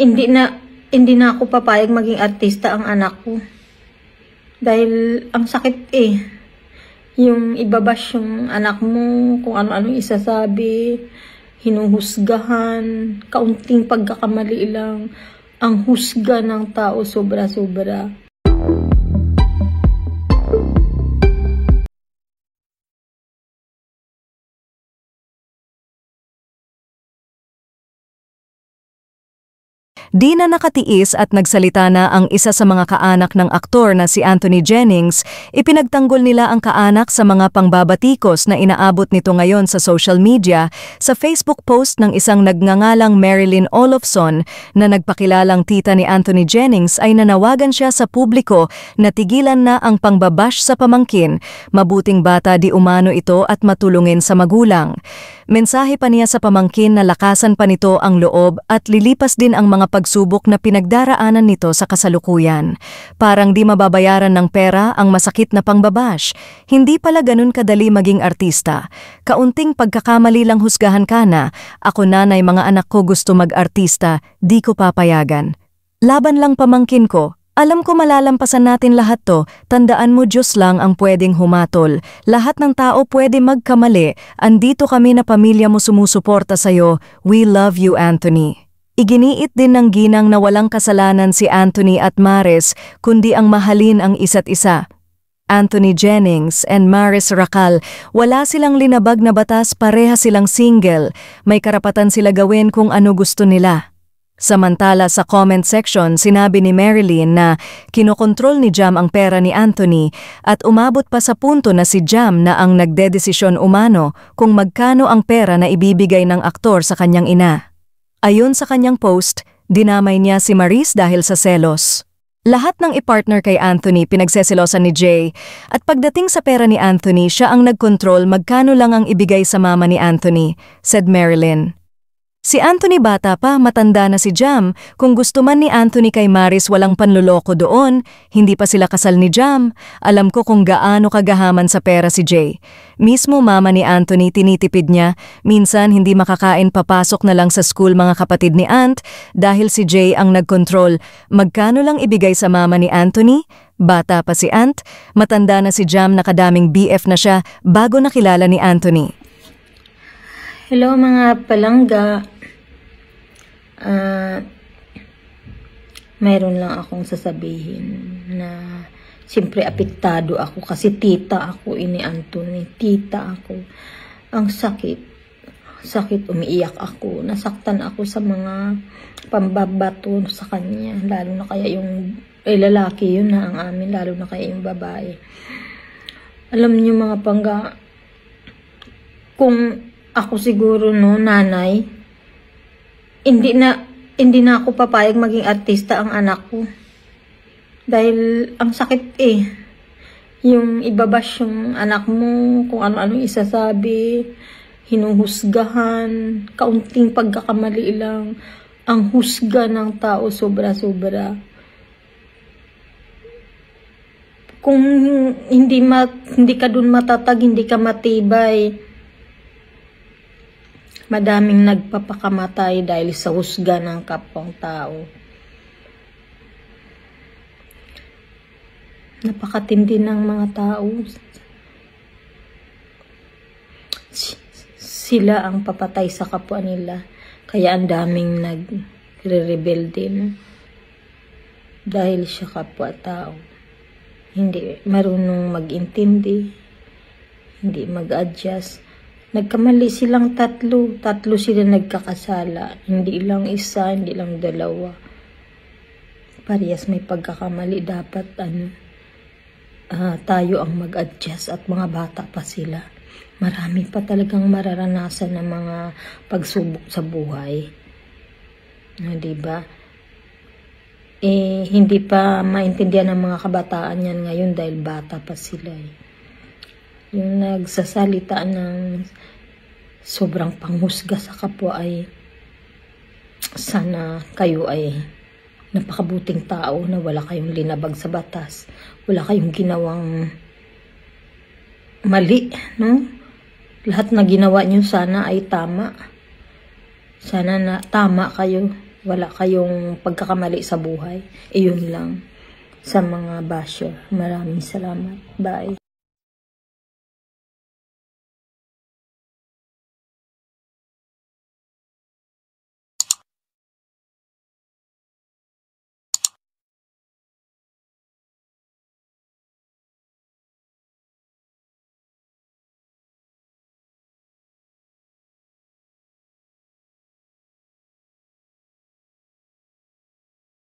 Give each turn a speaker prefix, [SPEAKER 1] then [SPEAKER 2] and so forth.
[SPEAKER 1] hindi na hindi na ako papayag maging artista ang anak ko. Dahil ang sakit yung ibabash yung anak mo, kung ano-ano isasabi, hinuhusgahan, kaunting pagkakamali lang, ang husga ng tao sobra-sobra.
[SPEAKER 2] Di na nakatiis at nagsalita na ang isa sa mga kaanak ng aktor na si Anthony Jennings. Ipinagtanggol nila ang kaanak sa mga pangbabatikos na inaabot nito ngayon sa social media sa Facebook post ng isang nagngangalang Marilyn Olofsson na nagpakilalang tita ni Anthony Jennings ay nanawagan siya sa publiko na tigilan na ang pangbabash sa pamangkin. Mabuting bata di umano ito at matulungin sa magulang. Mensahe pa niya sa pamangkin na lakasan pa nito ang loob at lilipas din ang mga pagsubok na pinagdaraanan nito sa kasalukuyan. Parang di mababayaran ng pera ang masakit na pangbabash. Hindi pala ganun kadali maging artista. Kaunting pagkakamali lang husgahan ka na. Ako nanay, mga anak ko gusto mag-artista, di ko papayagan. Laban lang pamangkin ko. Alam ko malalampasan natin lahat to, tandaan mo Diyos lang ang pwedeng humatol. Lahat ng tao pwede magkamali, andito kami na pamilya mo sumusuporta sa'yo. We love you, Anthony. Iginiit din ng ginang na walang kasalanan si Anthony at Maris, kundi ang mahalin ang isa't isa. Anthony Jennings and Maris Racal, wala silang linabag na batas, pareha silang single. May karapatan sila gawin kung ano gusto nila. Samantala sa comment section, sinabi ni Marilyn na kinokontrol ni Jam ang pera ni Anthony at umabot pa sa punto na si Jam na ang nagdedesisyon umano kung magkano ang pera na ibibigay ng aktor sa kanyang ina. Ayon sa kanyang post, dinamay niya si Maris dahil sa selos. Lahat ng ipartner kay Anthony pinagseselosan ni Jay at pagdating sa pera ni Anthony, siya ang nagkontrol magkano lang ang ibigay sa mama ni Anthony, said Marilyn. Si Anthony bata pa, matanda na si Jam. Kung gusto man ni Anthony kay Maris, walang panloloko doon. Hindi pa sila kasal ni Jam. Alam ko kung gaano kagahaman sa pera si Jay. Mismo mama ni Anthony tinitipid niya. Minsan hindi makakain, papasok na lang sa school mga kapatid ni Aunt dahil si Jay ang nagkontrol. Magkano lang ibigay sa mama ni Anthony? Bata pa si Aunt. Matanda na si Jam, nakadaming BF na siya bago nakilala ni Anthony.
[SPEAKER 1] Hello mga palangga. Mayroon lang akong sasabihin na siyempre apektado ako kasi tita ako ini Anthony. Tita ako. Ang sakit, umiiyak ako. Nasaktan ako sa mga pambabato sa kanya. Lalo na kaya yung lalaki yun na ang amin. Lalo na kaya yung babae. Alam niyo mga pangga, kung ako siguro nanay, hindi na ako papayag maging artista ang anak ko. Dahil ang sakit yung ibabash yung anak mo, kung ano-ano isasabi, hinuhusgahan, kaunting pagkakamali lang, ang husga ng tao sobra-sobra. Kung hindi ka dun matatag, hindi ka matibay, madaming nagpapakamatay dahil sa husga ng kapwang tao. Napakatindi ng mga tao. Sila ang papatay sa kapwa nila. Kaya ang daming nagre-rebelde, no? Dahil siya kapwa-tao. Hindi marunong mag-intindi. Hindi mag-adjust. Nagkamali silang tatlo sila nagkakasala. Hindi lang isa, hindi lang dalawa. Parehas may pagkakamali. Dapat tayo ang mag-adjust at mga bata pa sila. Marami pa talagang mararanasan ng mga pagsubok sa buhay. Diba? Hindi pa maintindihan ng mga kabataan yan ngayon dahil bata pa sila. Yung nagsasalita ng sobrang panghusga sa kapwa ay sana kayo ay napakabuting tao na wala kayong linabag sa batas. Wala kayong ginawang mali, no? Lahat na ginawa nyo sana ay tama. Sana na tama kayo. wala kayong pagkakamali sa buhay. Iyon lang sa mga basher. Maraming salamat. Bye.